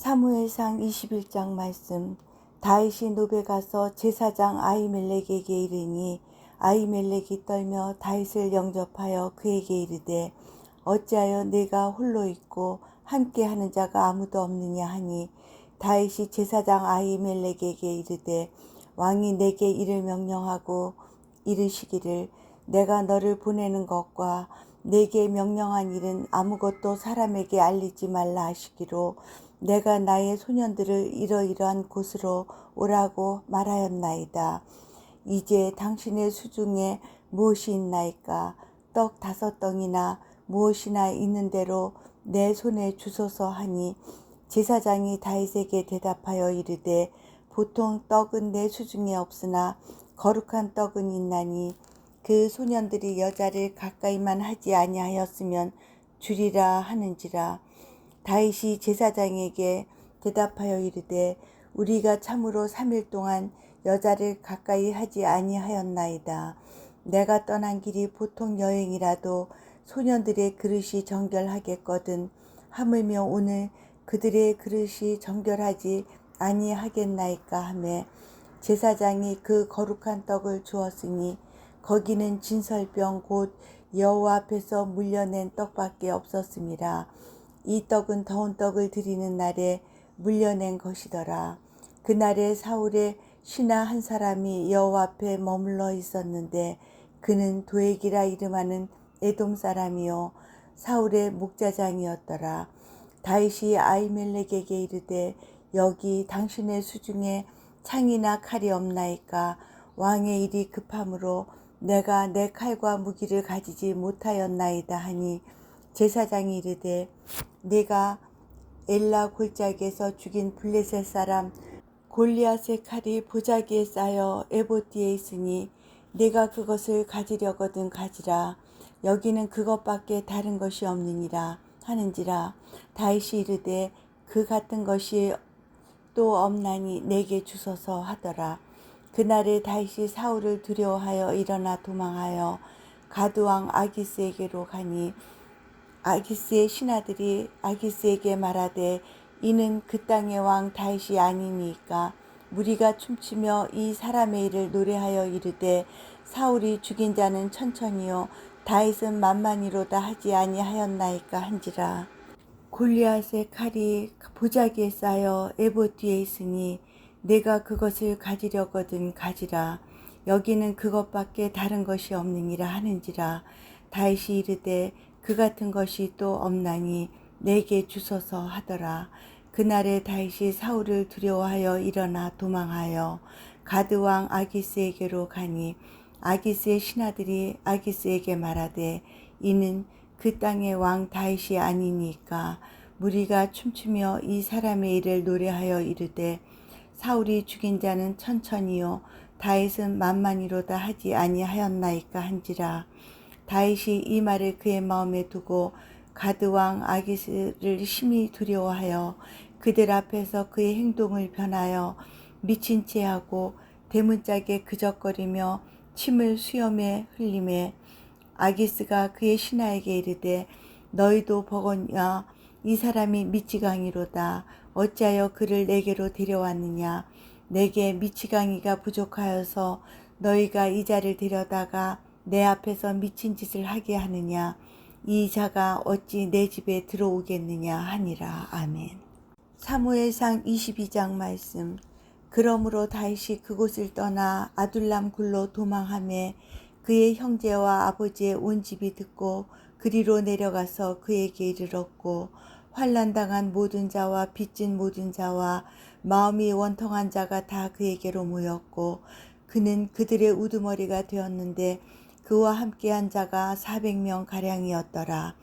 사무엘상 21장 말씀. 다윗이 노베 가서 제사장 아히멜렉에게 이르니 아히멜렉이 떨며 다윗을 영접하여 그에게 이르되 어찌하여 내가 홀로 있고 함께하는 자가 아무도 없느냐 하니 다윗이 제사장 아히멜렉에게 이르되 왕이 내게 이를 명령하고 이르시기를 내가 너를 보내는 것과 내게 명령한 일은 아무것도 사람에게 알리지 말라 하시기로 내가 나의 소년들을 이러이러한 곳으로 오라고 말하였나이다. 이제 당신의 수중에 무엇이 있나이까? 떡 5덩이나 무엇이나 있는 대로 내 손에 주소서 하니 제사장이 다윗에게 대답하여 이르되 보통 떡은 내 수중에 없으나 거룩한 떡은 있나니 그 소년들이 여자를 가까이만 하지 아니하였으면 주리라 하는지라. 다윗이 제사장에게 대답하여 이르되 우리가 참으로 3일 동안 여자를 가까이 하지 아니하였나이다. 내가 떠난 길이 보통 여행이라도 소년들의 그릇이 정결하겠거든 하물며 오늘 그들의 그릇이 정결하지 아니하겠나이까 하매 제사장이 그 거룩한 떡을 주었으니 거기는 진설병 곧 여호와 앞에서 물려낸 떡밖에 없었음이라. 이 떡은 더운 떡을 드리는 날에 물려낸 것이더라. 그날에 사울의 신하 한 사람이 여호와 앞에 머물러 있었는데 그는 도액이라 이름하는 에돔 사람이요 사울의 목자장이었더라. 다윗이 아히멜렉에게 이르되 여기 당신의 수중에 창이나 칼이 없나이까? 왕의 일이 급함으로 내가 내 칼과 무기를 가지지 못하였나이다 하니 제사장이 이르되 네가 엘라 골짜기에서 죽인 블레셋 사람 골리앗의 칼이 보자기에 쌓여 에봇 뒤에 있으니 네가 그것을 가지려거든 가지라. 여기는 그것밖에 다른 것이 없느니라 하는지라. 다윗이 이르되 그 같은 것이 또 없나니 내게 주소서 하더라. 그날에 다윗이 사울을 두려워하여 일어나 도망하여 가드왕 아기스에게로 가니 아기스의 신하들이 아기스에게 말하되 이는 그 땅의 왕 다윗이 아니니까 무리가 춤추며 이 사람의 일을 노래하여 이르되 사울이 죽인 자는 천천히요 다윗은 만만히로다 하지 아니하였나이까 한지라. 골리앗의 칼이 보자기에 쌓여 에봇 뒤에 있으니 내가 그것을 가지려거든 가지라. 여기는 그것밖에 다른 것이 없느니라 하는지라. 다윗이 이르되 그 같은 것이 또 없나니 내게 주소서 하더라. 그날에 다윗이 사울을 두려워하여 일어나 도망하여 가드왕 아기스에게로 가니 아기스의 신하들이 아기스에게 말하되 이는 그 땅의 왕 다윗이 아니니까 무리가 춤추며 이 사람의 일을 노래하여 이르되 사울이 죽인 자는 천천히요 다윗은 만만히로다 하지 아니하였나이까 한지라. 다윗이 이 말을 그의 마음에 두고 가드왕 아기스를 심히 두려워하여 그들 앞에서 그의 행동을 변하여 미친 채 하고 대문짝에 그적거리며 침을 수염에 흘리매 아기스가 그의 신하에게 이르되 너희도 보거냐 이 사람이 미치광이로다. 어찌하여 그를 내게로 데려왔느냐. 내게 미치광이가 부족하여서 너희가 이 자를 데려다가 내 앞에서 미친 짓을 하게 하느냐. 이 자가 어찌 내 집에 들어오겠느냐 하니라. 아멘. 사무엘상 22장 말씀. 그러므로 다윗이 그곳을 떠나 아둘람 굴로 도망하매 그의 형제와 아버지의 온 집이 듣고 그리로 내려가서 그에게 이르렀고 환난당한 모든 자와 빚진 모든 자와 마음이 원통한 자가 다 그에게로 모였고 그는 그들의 우두머리가 되었는데 그와 함께한 자가 400명 가량이었더라.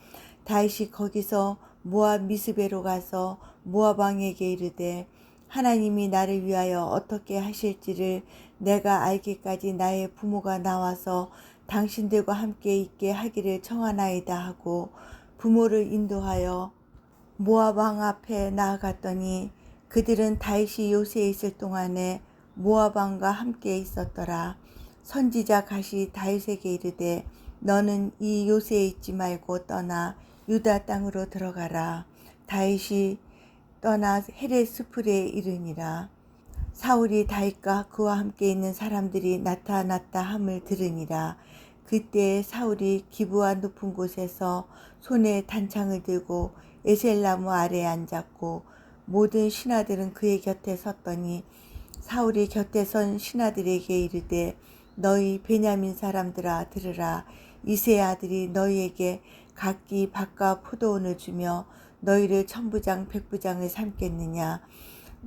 다윗이 거기서 모압 미스베로 가서 모압 왕에게 이르되 하나님이 나를 위하여 어떻게 하실지를 내가 알기까지 나의 부모가 나와서 당신들과 함께 있게 하기를 청하나이다 하고 부모를 인도하여 모압 왕 앞에 나아갔더니 그들은 다윗이 요새에 있을 동안에 모압 왕과 함께 있었더라. 선지자 갓이 다윗에게 이르되 너는 이 요새에 있지 말고 떠나 유다 땅으로 들어가라. 다윗이 떠나 헤레스풀에 이르니라. 사울이 다윗과 그와 함께 있는 사람들이 나타났다 함을 들으니라. 그때 사울이 기브와 높은 곳에서 손에 단창을 들고 에셀나무 아래에 앉았고 모든 신하들은 그의 곁에 섰더니 사울이 곁에 선 신하들에게 이르되 너희 베냐민 사람들아 들으라. 이새의 아들이 너희에게 각기 밭과 포도원을 주며 너희를 천부장 백부장을 삼겠느냐.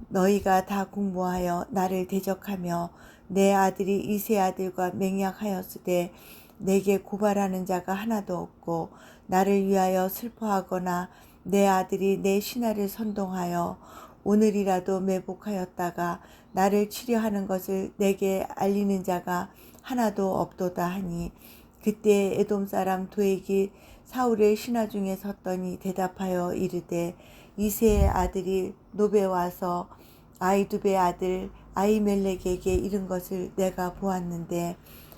너희가 다 공모하여 나를 대적하며 내 아들이 이새의 아들과 맹약하였으되 내게 고발하는 자가 하나도 없고 나를 위하여 슬퍼하거나 내 아들이 내 신하를 선동하여 오늘이라도 매복하였다가 나를 치려하는 것을 내게 알리는 자가 하나도 없도다 하니 그때 에돔 사람 도액이 사울의 신하 중에 섰더니 대답하여 이르되 이새의 아들이 노베 와서 아이두베의 아들 아히멜렉에게 이른 것을 내가 보았는데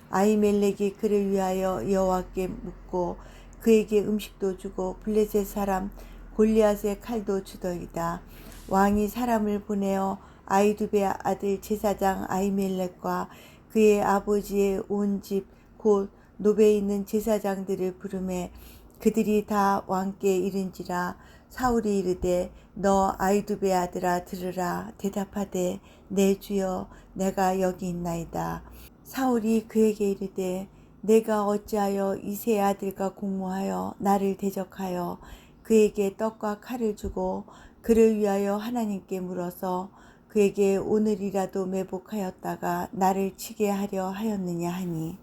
아히멜렉이 그를 위하여 여호와께 묻고 그에게 음식도 주고 블레셋 사람 골리앗의 칼도 주더이다. 왕이 사람을 보내어 아히두베의 아들 제사장 아히멜렉과 그의 아버지의 온 집 곧 노베에 있는 제사장들을 부르매 그들이 다 왕께 이른지라. 사울이 이르되 너 아히두베의 아들아 들으라. 대답하되 내 주여 내가 여기 있나이다. 사울이 그에게 이르되 내가 어찌하여 이새의 아들과 공모하여 나를 대적하여 그에게 떡과 칼을 주고 그를 위하여 하나님께 물어서 그에게 오늘이라도 매복하였다가 나를 치게 하려 하였느냐 하니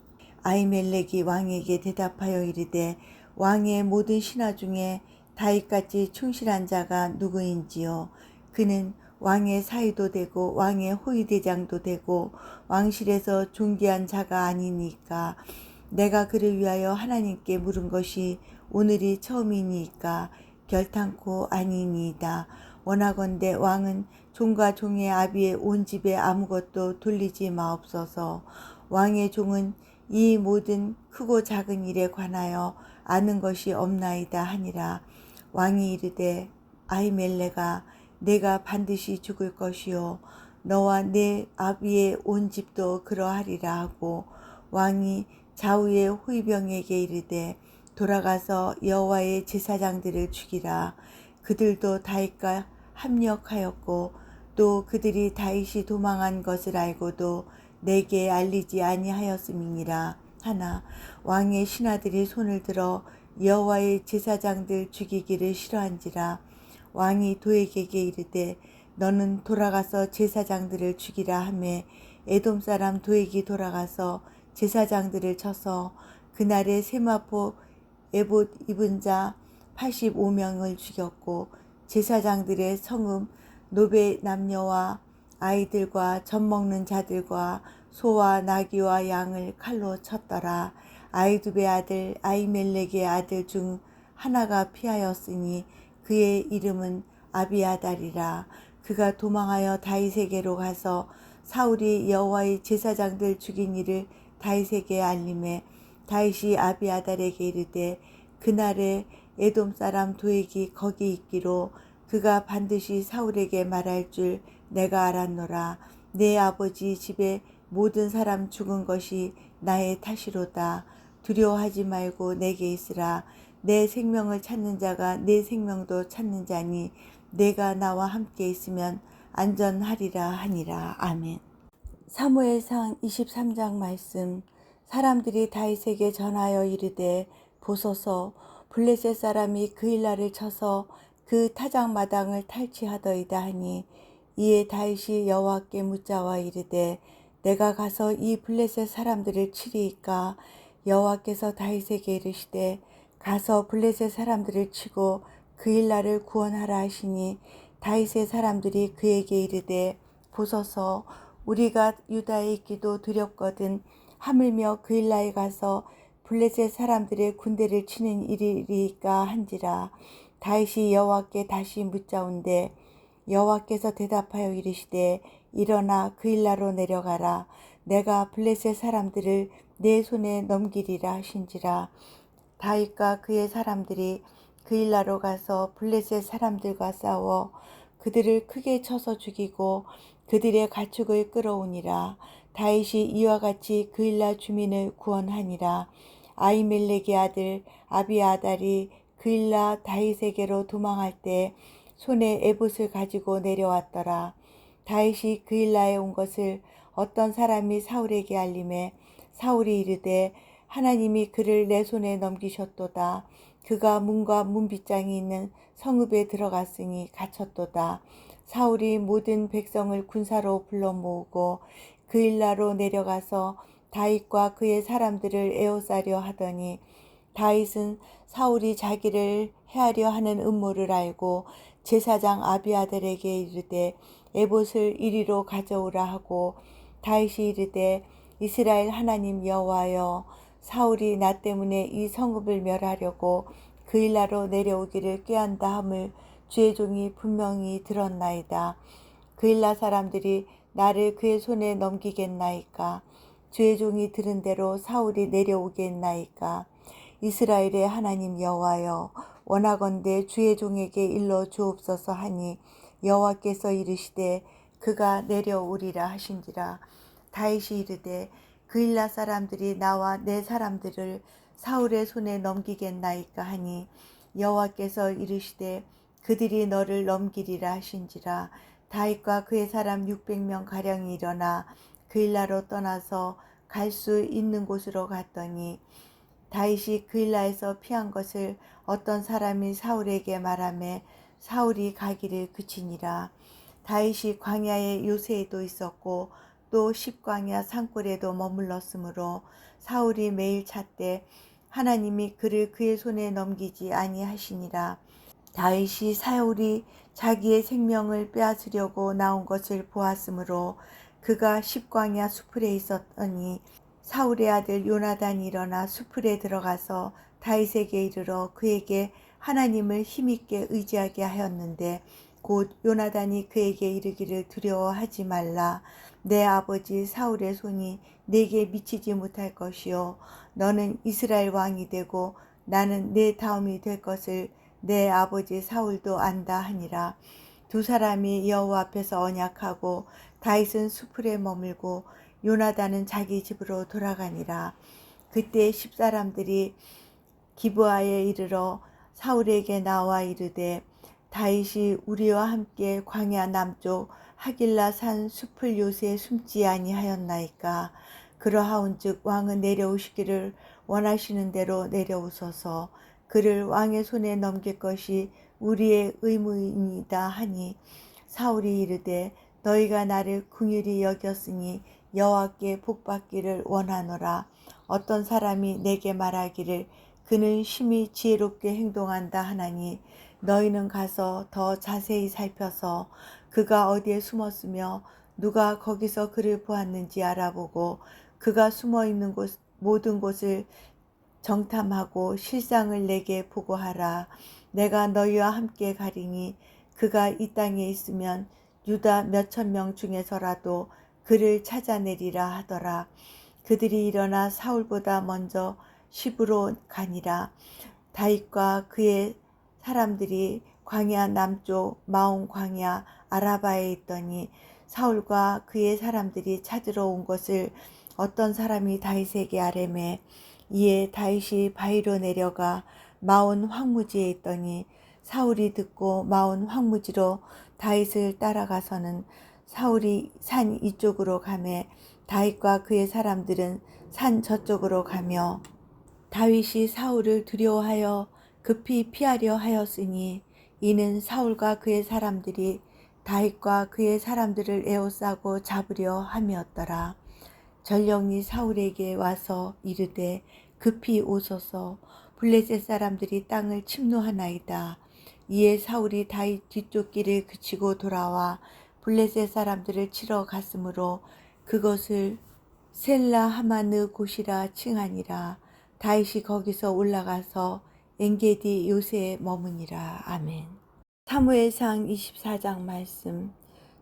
아히멜렉이 왕에게 대답하여 이르되 왕의 모든 신하 중에 다윗같이 충실한 자가 누구인지요. 그는 왕의 사위도 되고 왕의 호위대장도 되고 왕실에서 존귀한 자가 아니니까. 내가 그를 위하여 하나님께 물은 것이 오늘이 처음이니까 결탄코 아니니이다. 원하건대 왕은 종과 종의 아비의 온 집에 아무것도 돌리지 마옵소서. 왕의 종은 이 모든 크고 작은 일에 관하여 아는 것이 없나이다 하니라. 왕이 이르되 아히멜렉아 내가 반드시 죽을 것이요 너와 내 아비의 온 집도 그러하리라 하고 왕이 좌우의 호위병에게 이르되 돌아가서 여호와의 제사장들을 죽이라. 그들도 다윗과 합력하였고 또 그들이 다윗이 도망한 것을 알고도 내게 알리지 아니하였음이니라 하나 왕의 신하들이 손을 들어 여호와의 제사장들 죽이기를 싫어한지라. 왕이 도액에게 이르되 너는 돌아가서 제사장들을 죽이라 하매 에돔 사람 도액이 돌아가서 제사장들을 쳐서 그날에 세마포 에봇 입은 자 85명을 죽였고 제사장들의 성읍 노베 남녀와 아이들과 젖 먹는 자들과 소와 나귀와 양을 칼로 쳤더라. 아히두베 아들 아히멜렉의 아들 중 하나가 피하였으니 그의 이름은 아비아달이라. 그가 도망하여 다윗에게로 가서 사울이 여호와의 제사장들 죽인 일을 다윗에게 알림해 다윗이 아비아달에게 이르되 그날에 에돔 사람 도액이 거기 있기로 그가 반드시 사울에게 말할 줄 내가 알았노라. 내 아버지 집에 모든 사람 죽은 것이 나의 탓이로다. 두려워하지 말고 내게 있으라. 내 생명을 찾는 자가 내 생명도 찾는 자니 내가 나와 함께 있으면 안전하리라 하니라. 아멘. 사무엘상 23장 말씀. 사람들이 다윗에게 전하여 이르되 보소서 블레셋 사람이 그일라를 쳐서 그 타작마당을 탈취하더이다 하니 이에 다윗이 여호와께 묻자와 이르되 내가 가서 이 블레셋 사람들을 치리이까. 여호와께서 다윗에게 이르시되 가서 블레셋 사람들을 치고 그일라를 구원하라 하시니 다윗의 사람들이 그에게 이르되 보소서 우리가 유다에 있기도 두렵거든 하물며 그일라에 가서 블레셋 사람들의 군대를 치는 일이리까 한지라. 다윗이 여호와께 다시 묻자온데 여호와께서 대답하여 이르시되 일어나 그일라로 내려가라. 내가 블레셋 사람들을 내 손에 넘기리라 하신지라. 다윗과 그의 사람들이 그일라로 가서 블레셋 사람들과 싸워 그들을 크게 쳐서 죽이고 그들의 가축을 끌어오니라. 다윗이 이와 같이 그일라 주민을 구원하니라. 아히멜렉의 아들 아비아달이 그일라 다윗에게로 도망할 때 손에 에봇을 가지고 내려왔더라. 다윗이 그일라에 온 것을 어떤 사람이 사울에게 알림해 사울이 이르되 하나님이 그를 내 손에 넘기셨도다. 그가 문과 문빗장이 있는 성읍에 들어갔으니 갇혔도다. 사울이 모든 백성을 군사로 불러 모으고 그일라로 내려가서 다윗과 그의 사람들을 에워싸려 하더니 다윗은 사울이 자기를 해하려 하는 음모를 알고 제사장 아비아들에게 이르되 에봇을 이리로 가져오라 하고 다윗이 이르되 이스라엘 하나님 여호와여 사울이 나 때문에 이 성읍을 멸하려고 그일라로 내려오기를 꾀한다 함을 주의 종이 분명히 들었나이다. 그일라 사람들이 나를 그의 손에 넘기겠나이까? 주의 종이 들은 대로 사울이 내려오겠나이까? 이스라엘의 하나님 여호와여 원하건대 주의 종에게 일러 주옵소서 하니 여호와께서 이르시되 그가 내려오리라 하신지라. 다윗이 이르되 그일라 사람들이 나와 내 사람들을 사울의 손에 넘기겠나이까 하니 여호와께서 이르시되 그들이 너를 넘기리라 하신지라. 다윗과 그의 사람 600명 가량이 일어나 그일라로 떠나서 갈 수 있는 곳으로 갔더니 다윗이 그일라에서 피한 것을 어떤 사람이 사울에게 말하매 사울이 가기를 그치니라. 다윗이 광야의 요새에도 있었고 또 십광야 산골에도 머물렀으므로 사울이 매일 찾되 하나님이 그를 그의 손에 넘기지 아니하시니라. 다윗이 사울이 자기의 생명을 빼앗으려고 나온 것을 보았으므로 그가 십광야 수풀에 있었더니 사울의 아들 요나단이 일어나 수풀에 들어가서 다윗에게 이르러 그에게 하나님을 힘있게 의지하게 하였는데 곧 요나단이 그에게 이르기를 두려워하지 말라. 내 아버지 사울의 손이 내게 미치지 못할 것이요 너는 이스라엘 왕이 되고 나는 내 다음이 될 것을 내 아버지 사울도 안다 하니라. 두 사람이 여호와 앞에서 언약하고 다윗은 수풀에 머물고 요나단은 자기 집으로 돌아가니라. 그때 10사람들이 기브아에 이르러 사울에게 나와 이르되 다윗이 우리와 함께 광야 남쪽 하길라 산 숲을 요새 숨지 아니하였나이까. 그러하온즉 왕은 내려오시기를 원하시는 대로 내려오소서. 그를 왕의 손에 넘길 것이 우리의 의무이다 하니 사울이 이르되 너희가 나를 긍휼히 여겼으니 여호와께 복받기를 원하노라. 어떤 사람이 내게 말하기를 그는 심히 지혜롭게 행동한다 하나니 너희는 가서 더 자세히 살펴서 그가 어디에 숨었으며 누가 거기서 그를 보았는지 알아보고 그가 숨어있는 곳 모든 곳을 정탐하고 실상을 내게 보고하라. 내가 너희와 함께 가리니 그가 이 땅에 있으면 유다 몇천 명 중에서라도 그를 찾아내리라 하더라. 그들이 일어나 사울보다 먼저 시브로 가니라. 다윗과 그의 사람들이 광야 남쪽 마온 광야 아라바에 있더니 사울과 그의 사람들이 찾으러 온 것을 어떤 사람이 다윗에게 아뢰매 이에 다윗이 바위로 내려가 마온 황무지에 있더니 사울이 듣고 마온 황무지로 다윗을 따라가서는 사울이 산 이쪽으로 가매 다윗과 그의 사람들은 산 저쪽으로 가며 다윗이 사울을 두려워하여 급히 피하려 하였으니 이는 사울과 그의 사람들이 다윗과 그의 사람들을 에워싸고 잡으려 함이었더라. 전령이 사울에게 와서 이르되 급히 오소서. 블레셋 사람들이 땅을 침노하나이다. 이에 사울이 다윗 뒤쪽 길을 그치고 돌아와 블레셋 사람들을 치러 갔으므로 그것을 셀라 하마느 곳이라 칭하니라. 다윗이 거기서 올라가서 엔게디 요새에 머무니라. 아멘. 사무엘상 24장 말씀.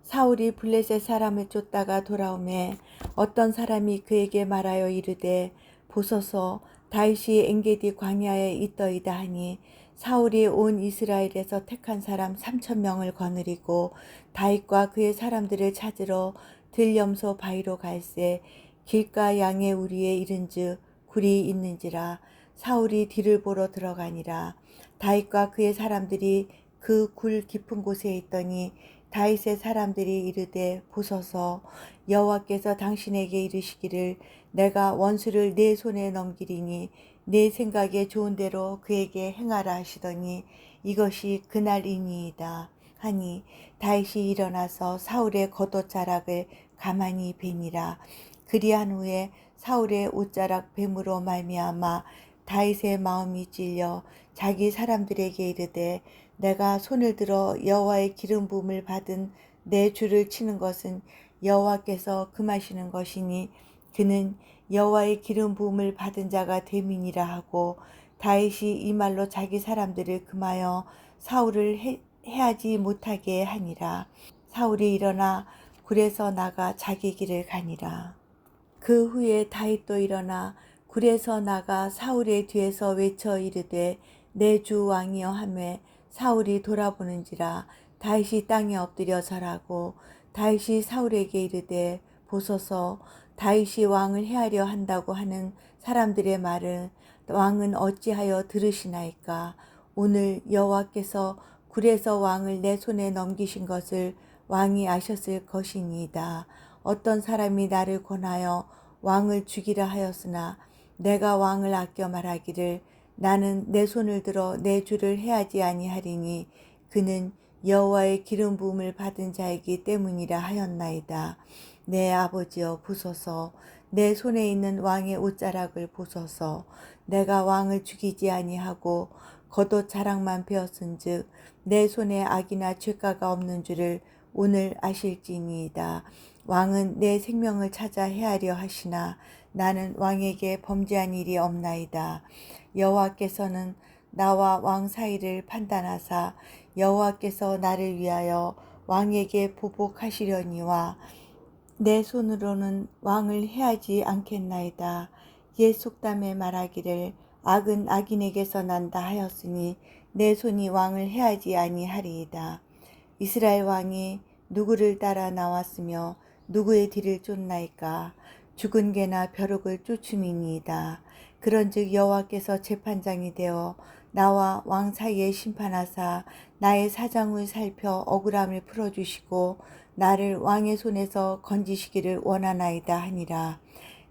사울이 블레셋 사람을 쫓다가 돌아오매 어떤 사람이 그에게 말하여 이르되 보소서 다윗이 엔게디 광야에 있더이다 하니 사울이 온 이스라엘에서 택한 사람 3,000명을 거느리고 다윗과 그의 사람들을 찾으러 들염소 바위로 갈새 길가 양의 우리에 이른즉 굴이 있는지라. 사울이 뒤를 보러 들어가니라. 다윗과 그의 사람들이 그 굴 깊은 곳에 있더니 다윗의 사람들이 이르되 보소서, 여호와께서 당신에게 이르시기를 내가 원수를 내 손에 넘기리니 내 생각에 좋은 대로 그에게 행하라 하시더니 이것이 그날이니이다 하니, 다윗이 일어나서 사울의 겉옷자락을 가만히 베니라. 그리한 후에 사울의 옷자락 뱀으로 말미암아 다윗의 마음이 찔려 자기 사람들에게 이르되 내가 손을 들어 여호와의 기름 부음을 받은 내 주를 치는 것은 여호와께서 금하시는 것이니 그는 여호와의 기름 부음을 받은 자가 됨이니라 하고, 다윗이 이 말로 자기 사람들을 금하여 사울을 해하지 못하게 하니라. 사울이 일어나 굴에서 나가 자기 길을 가니라. 그 후에 다윗도 일어나 굴에서 나가 사울의 뒤에서 외쳐 이르되 내 주 왕이여 하매 사울이 돌아보는지라. 다윗이 땅에 엎드려 절하고 다윗이 사울에게 이르되 보소서, 다윗이 왕을 해하려 한다고 하는 사람들의 말을 왕은 어찌하여 들으시나이까. 오늘 여호와께서 굴에서 왕을 내 손에 넘기신 것을 왕이 아셨을 것이니이다. 어떤 사람이 나를 권하여 왕을 죽이라 하였으나 내가 왕을 아껴 말하기를 나는 내 손을 들어 내 주를 해하지 아니하리니 그는 여호와의 기름 부음을 받은 자이기 때문이라 하였나이다. 내 아버지여 보소서, 내 손에 있는 왕의 옷자락을 보소서. 내가 왕을 죽이지 아니하고 겉옷 자락만 베었은즉 내 손에 악이나 죄가가 없는 줄을 오늘 아실지니이다. 왕은 내 생명을 찾아 해하려 하시나 나는 왕에게 범죄한 일이 없나이다. 여호와께서는 나와 왕 사이를 판단하사 여호와께서 나를 위하여 왕에게 보복하시려니와 내 손으로는 왕을 해하지 않겠나이다. 옛 속담에 말하기를 악은 악인에게서 난다 하였으니 내 손이 왕을 해하지 아니하리이다. 이스라엘 왕이 누구를 따라 나왔으며 누구의 뒤를 쫓나이까. 죽은 개나 벼룩을 쫓음이니이다. 그런즉 여호와께서 재판장이 되어 나와 왕 사이에 심판하사 나의 사정을 살펴 억울함을 풀어주시고 나를 왕의 손에서 건지시기를 원하나이다 하니라.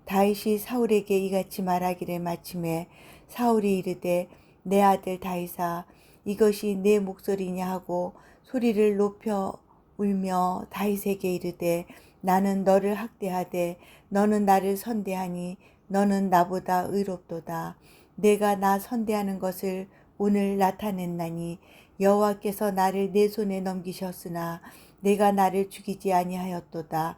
다윗이 사울에게 이같이 말하기를 마침에 사울이 이르되 내 아들 다윗아, 이것이 내 목소리냐 하고 소리를 높여 울며 다윗에게 이르되 나는 너를 학대하되 너는 나를 선대하니 너는 나보다 의롭도다. 내가 나 선대하는 것을 오늘 나타냈나니 여호와께서 나를 내 손에 넘기셨으나 내가 나를 죽이지 아니하였도다.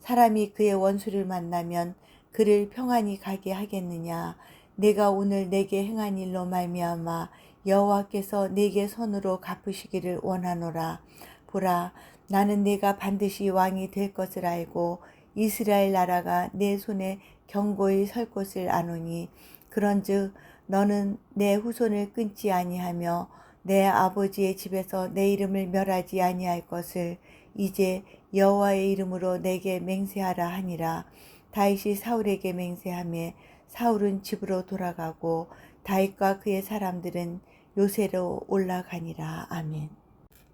사람이 그의 원수를 만나면 그를 평안히 가게 하겠느냐. 내가 오늘 내게 행한 일로 말미암아 여호와께서 내게 손으로 갚으시기를 원하노라. 보라, 나는 내가 반드시 왕이 될 것을 알고 이스라엘 나라가 내 손에 견고히 설 것을 아노니 그런즉 너는 내 후손을 끊지 아니하며 내 아버지의 집에서 내 이름을 멸하지 아니할 것을 이제 여호와의 이름으로 내게 맹세하라 하니라. 다윗이 사울에게 맹세하며 사울은 집으로 돌아가고 다윗과 그의 사람들은 요새로 올라가니라. 아멘.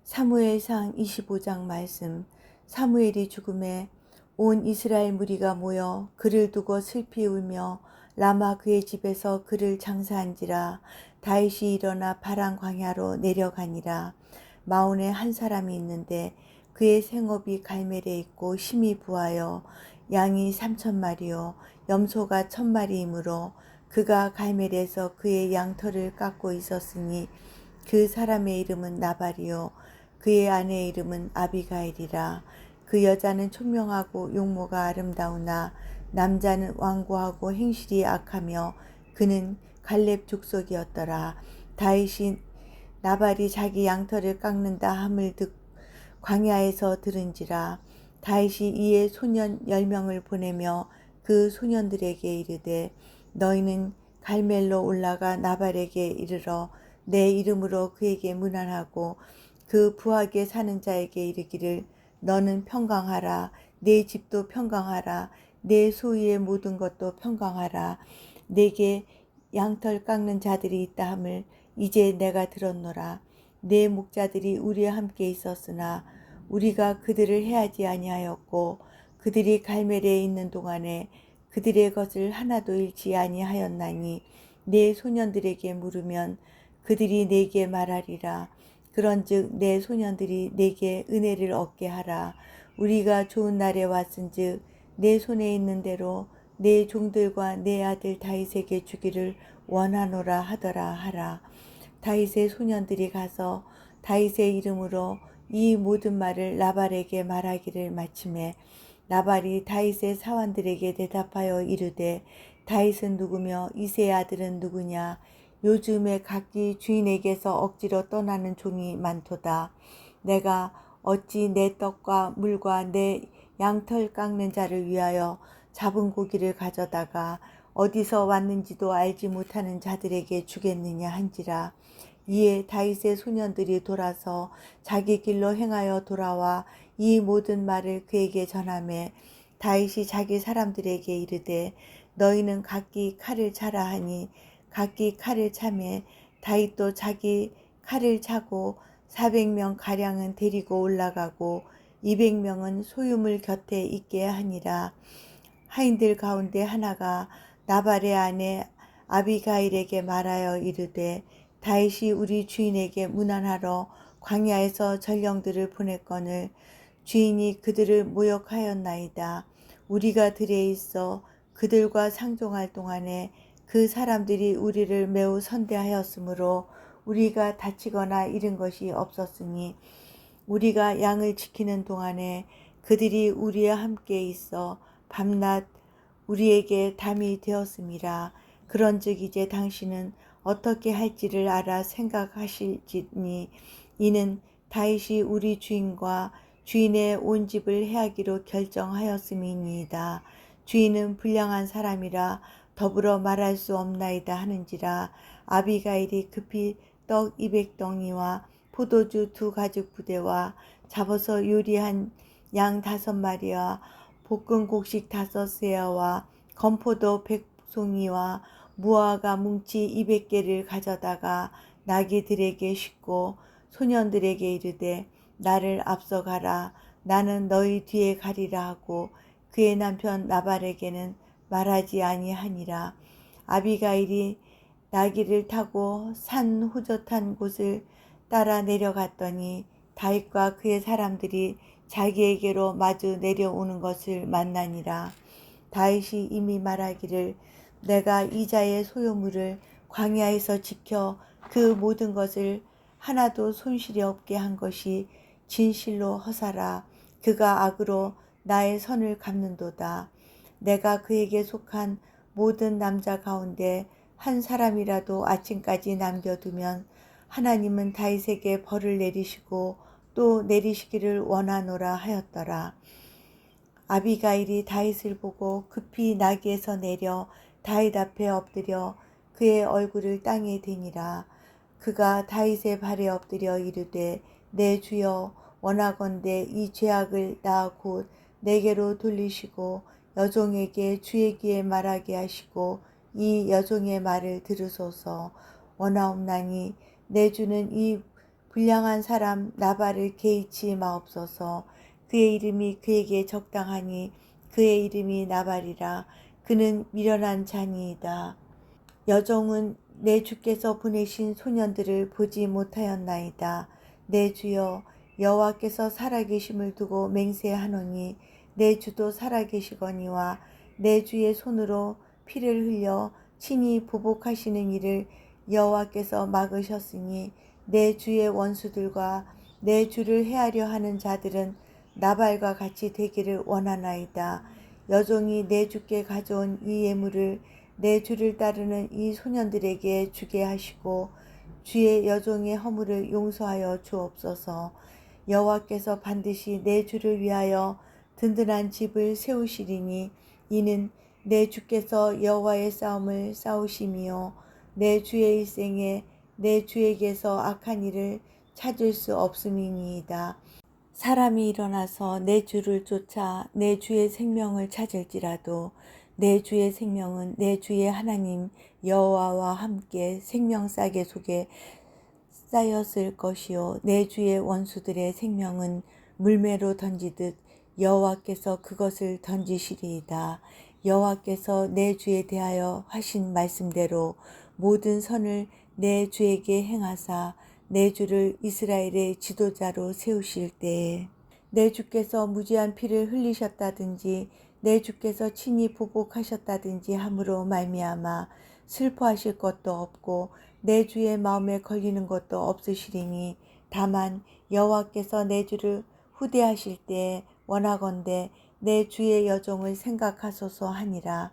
사무엘상 25장 말씀. 사무엘이 죽음에 온 이스라엘 무리가 모여 그를 두고 슬피 울며 라마 그의 집에서 그를 장사한지라. 다윗이 일어나 바란 광야로 내려가니라. 마온에 한 사람이 있는데 그의 생업이 갈멜에 있고 심히 부하여 양이 3,000마리요 염소가 1,000마리이므로 그가 갈멜에서 그의 양털을 깎고 있었으니 그 사람의 이름은 나발이요 그의 아내의 이름은 아비가일이라. 그 여자는 총명하고 용모가 아름다우나 남자는 완고하고 행실이 악하며 그는 갈렙 족속이었더라. 다윗이 나발이 자기 양털을 깎는다 함을 광야에서 들은지라. 다윗이 이에 소년 10명을 보내며 그 소년들에게 이르되 너희는 갈멜로 올라가 나발에게 이르러 내 이름으로 그에게 문안하고 그 부하게 사는 자에게 이르기를 너는 평강하라. 내 집도 평강하라. 내 소유의 모든 것도 평강하라. 내게 양털 깎는 자들이 있다 함을 이제 내가 들었노라. 내 목자들이 우리와 함께 있었으나 우리가 그들을 해하지 아니하였고 그들이 갈멜에 있는 동안에 그들의 것을 하나도 잃지 아니하였나니 내 소년들에게 물으면 그들이 내게 말하리라. 그런즉 내 소년들이 내게 은혜를 얻게 하라. 우리가 좋은 날에 왔은즉 내 손에 있는 대로 내 종들과 내 아들 다윗에게 주기를 원하노라 하더라 하라. 다윗의 소년들이 가서 다윗의 이름으로 이 모든 말을 나발에게 말하기를 마침에 나발이 다윗의 사환들에게 대답하여 이르되 다윗은 누구며 이새의 아들은 누구냐. 요즘에 각기 주인에게서 억지로 떠나는 종이 많도다. 내가 어찌 내 떡과 물과 내 양털 깎는 자를 위하여 잡은 고기를 가져다가 어디서 왔는지도 알지 못하는 자들에게 주겠느냐 한지라. 이에 다윗의 소년들이 돌아서 자기 길로 행하여 돌아와 이 모든 말을 그에게 전하매 다윗이 자기 사람들에게 이르되 너희는 각기 칼을 차라 하니 각기 칼을 차매 다윗도 자기 칼을 차고 400명 가량은 데리고 올라가고 200명은 소유물 곁에 있게 하니라. 하인들 가운데 하나가 나발의 아내 아비가일에게 말하여 이르되 다윗이 우리 주인에게 문안하러 광야에서 전령들을 보냈거늘 주인이 그들을 모욕하였나이다. 우리가 들에 있어 그들과 상종할 동안에 그 사람들이 우리를 매우 선대하였으므로 우리가 다치거나 잃은 것이 없었으니 우리가 양을 지키는 동안에 그들이 우리와 함께 있어 밤낮 우리에게 담이 되었음이라. 그런즉 이제 당신은 어떻게 할지를 알아 생각하실지니 이는 다윗이 우리 주인과 주인의 온 집을 해하기로 결정하였음이니이다. 주인은 불량한 사람이라 더불어 말할 수 없나이다 하는지라. 아비가일이 급히 떡 200덩이와 포도주 2가죽 부대와 잡아서 요리한 양 5마리와 볶은 곡식 5세아와 건포도 100송이와 무화과 뭉치 200개를 가져다가 나귀들에게 싣고 소년들에게 이르되 나를 앞서가라. 나는 너희 뒤에 가리라 하고 그의 남편 나발에게는 말하지 아니하니라. 아비가일이 나귀를 타고 산 후젓한 곳을 따라 내려갔더니 다윗과 그의 사람들이 자기에게로 마주 내려오는 것을 만나니라. 다윗이 이미 말하기를 내가 이자의 소유물을 광야에서 지켜 그 모든 것을 하나도 손실이 없게 한 것이 진실로 허사라. 그가 악으로 나의 선을 갚는도다. 내가 그에게 속한 모든 남자 가운데 한 사람이라도 아침까지 남겨두면 하나님은 다윗에게 벌을 내리시고 또 내리시기를 원하노라 하였더라. 아비가일이 다윗을 보고 급히 나귀에서 내려 다윗 앞에 엎드려 그의 얼굴을 땅에 대니라. 그가 다윗의 발에 엎드려 이르되 내 주여 원하건대 이 죄악을 나 곧 내게로 돌리시고 여종에게 주의 귀에 말하게 하시고 이 여종의 말을 들으소서. 원하옵나니 내 주는 이 불량한 사람 나발을 개의치 마옵소서. 그의 이름이 그에게 적당하니 그의 이름이 나발이라. 그는 미련한 자니이다. 여종은 내 주께서 보내신 소년들을 보지 못하였나이다. 내 주여 여호와께서 살아계심을 두고 맹세하노니 내 주도 살아계시거니와 내 주의 손으로 피를 흘려 친히 보복하시는 일을 여호와께서 막으셨으니 내 주의 원수들과 내 주를 해하려 하는 자들은 나발과 같이 되기를 원하나이다. 여종이 내 주께 가져온 이 예물을 내 주를 따르는 이 소년들에게 주게 하시고 주의 여종의 허물을 용서하여 주옵소서. 여호와께서 반드시 내 주를 위하여 든든한 집을 세우시리니 이는 내 주께서 여호와의 싸움을 싸우심이요 내 주의 일생에 내 주에게서 악한 일을 찾을 수 없음이니이다. 사람이 일어나서 내 주를 쫓아 내 주의 생명을 찾을지라도 내 주의 생명은 내 주의 하나님 여호와와 함께 생명싸개 속에 쌓였을 것이요 내 주의 원수들의 생명은 물매로 던지듯 여호와께서 그것을 던지시리이다. 여호와께서 내 주에 대하여 하신 말씀대로 모든 선을 내 주에게 행하사 내 주를 이스라엘의 지도자로 세우실 때에 내 주께서 무지한 피를 흘리셨다든지 내 주께서 친히 보복하셨다든지 함으로 말미암아 슬퍼하실 것도 없고 내 주의 마음에 걸리는 것도 없으시리니 다만 여호와께서 내 주를 후대하실 때에 원하건대 내 주의 여종을 생각하소서 하니라.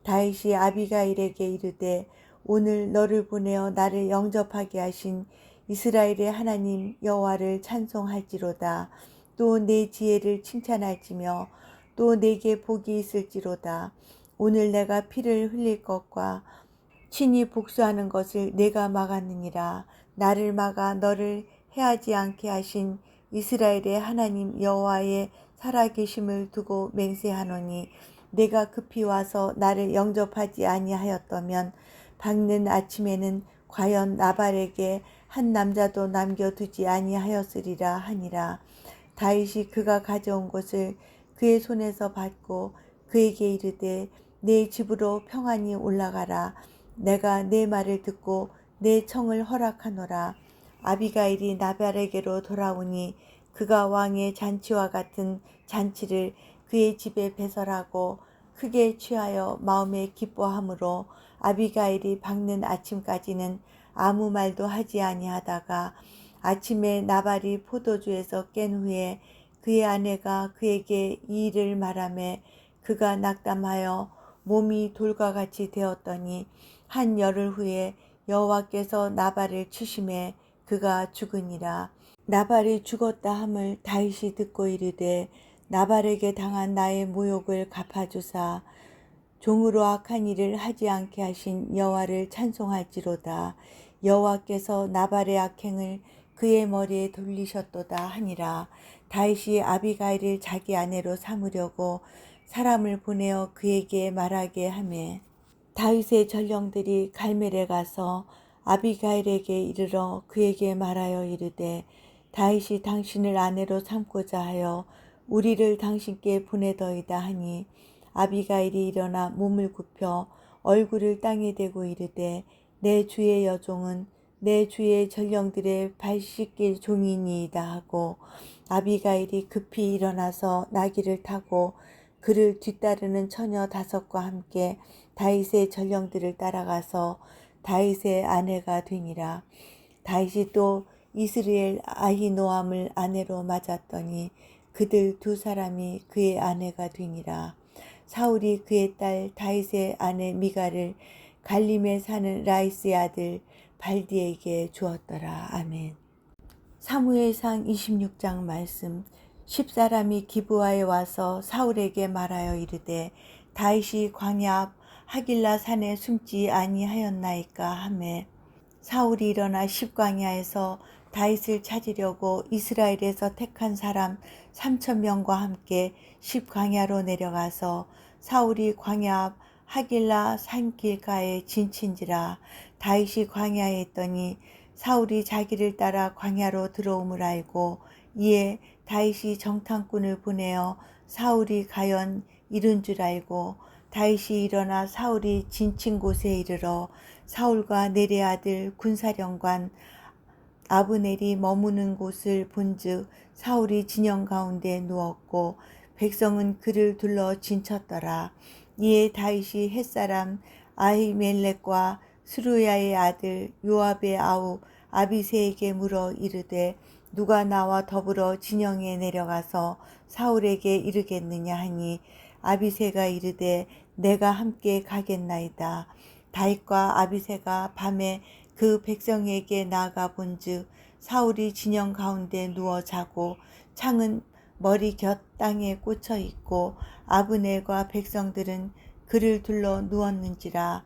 다윗이 아비가일에게 이르되 오늘 너를 보내어 나를 영접하게 하신 이스라엘의 하나님 여호와를 찬송할지로다. 또 내 지혜를 칭찬할지며 또 내게 복이 있을지로다. 오늘 내가 피를 흘릴 것과 친히 복수하는 것을 내가 막았느니라. 나를 막아 너를 해하지 않게 하신 이스라엘의 하나님 여호와의 살아계심을 두고 맹세하노니 내가 급히 와서 나를 영접하지 아니하였다면 밝는 아침에는 과연 나발에게 한 남자도 남겨두지 아니하였으리라 하니라. 다윗이 그가 가져온 것을 그의 손에서 받고 그에게 이르되 내 집으로 평안히 올라가라. 내가 내 말을 듣고 내 청을 허락하노라. 아비가일이 나발에게로 돌아오니 그가 왕의 잔치와 같은 잔치를 그의 집에 배설하고 크게 취하여 마음에 기뻐하므로 아비가일이 밝는 아침까지는 아무 말도 하지 아니하다가 아침에 나발이 포도주에서 깬 후에 그의 아내가 그에게 이 일을 말하매 그가 낙담하여 몸이 돌과 같이 되었더니 한 열흘 후에 여호와께서 나발을 치심해 그가 죽으니라. 나발이 죽었다 함을 다윗이 듣고 이르되 나발에게 당한 나의 모욕을 갚아주사 종으로 악한 일을 하지 않게 하신 여호와를 찬송할지로다. 여호와께서 나발의 악행을 그의 머리에 돌리셨도다 하니라. 다윗이 아비가일을 자기 아내로 삼으려고 사람을 보내어 그에게 말하게 하매 다윗의 전령들이 갈멜에 가서 아비가일에게 이르러 그에게 말하여 이르되 다윗이 당신을 아내로 삼고자 하여 우리를 당신께 보내더이다 하니 아비가일이 일어나 몸을 굽혀 얼굴을 땅에 대고 이르되 내 주의 여종은 내 주의 전령들의 발 씻길 종이니이다 하고 아비가일이 급히 일어나서 나귀를 타고 그를 뒤따르는 처녀 5과 함께 다윗의 전령들을 따라가서 다윗의 아내가 되니라. 다윗이 또 이스라엘 아히노암을 아내로 맞았더니 그들 2사람이 그의 아내가 되니라. 사울이 그의 딸 다윗의 아내 미갈을 갈림에 사는 라이스의 아들 발디에게 주었더라. 아멘. 사무엘상 26장 말씀. 10사람이 기브아에 와서 사울에게 말하여 이르되 다윗이 광야 앞 하길라 산에 숨지 아니하였나이까 하매 사울이 일어나 십광야에서 다윗을 찾으려고 이스라엘에서 택한 사람 3,000명과 함께 십광야로 내려가서 사울이 광야 앞 하길라 산길가에 진친지라. 다윗이 광야에 있더니 사울이 자기를 따라 광야로 들어옴을 알고 이에 다윗이 정탐꾼을 보내어 사울이 가연 이른 줄 알고 다윗이 일어나 사울이 진친 곳에 이르러 사울과 네리의 아들 군사령관 아브넬이 머무는 곳을 본즉 사울이 진영 가운데 누웠고 백성은 그를 둘러 진쳤더라. 이에 다윗이 햇사람 아히멜렉과 스루야의 아들 요압의 아우 아비새에게 물어 이르되 누가 나와 더불어 진영에 내려가서 사울에게 이르겠느냐 하니 아비새가 이르되 내가 함께 가겠나이다. 다윗과 아비새가 밤에 그 백성에게 나아가 본즉 사울이 진영 가운데 누워 자고 창은 머리 곁 땅에 꽂혀 있고 아브넬과 백성들은 그를 둘러 누웠는지라.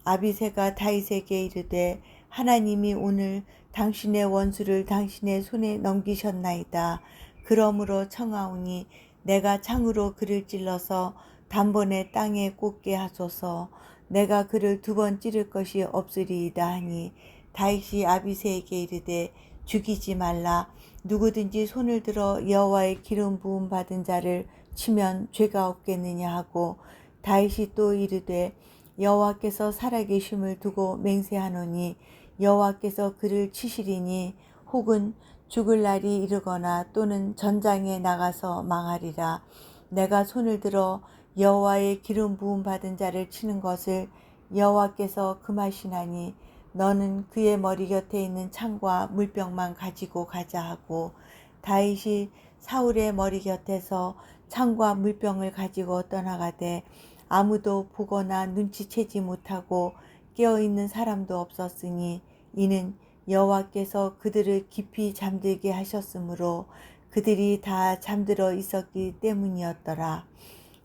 아비새가 다윗에게 이르되 하나님이 오늘 당신의 원수를 당신의 손에 넘기셨나이다. 그러므로 청하오니 내가 창으로 그를 찔러서 단번에 땅에 꽂게 하소서. 내가 그를 2번 찌를 것이 없으리이다 하니 다윗이 아비새에게 이르되 죽이지 말라. 누구든지 손을 들어 여호와의 기름 부음 받은 자를 치면 죄가 없겠느냐 하고 다윗이 또 이르되 여호와께서 살아계심을 두고 맹세하노니 여호와께서 그를 치시리니 혹은 죽을 날이 이르거나 또는 전장에 나가서 망하리라. 내가 손을 들어 여호와의 기름 부음 받은 자를 치는 것을 여호와께서 금하시나니 너는 그의 머리 곁에 있는 창과 물병만 가지고 가자 하고 다윗이 사울의 머리 곁에서 창과 물병을 가지고 떠나가되 아무도 보거나 눈치채지 못하고 깨어있는 사람도 없었으니 이는 여호와께서 그들을 깊이 잠들게 하셨으므로 그들이 다 잠들어 있었기 때문이었더라.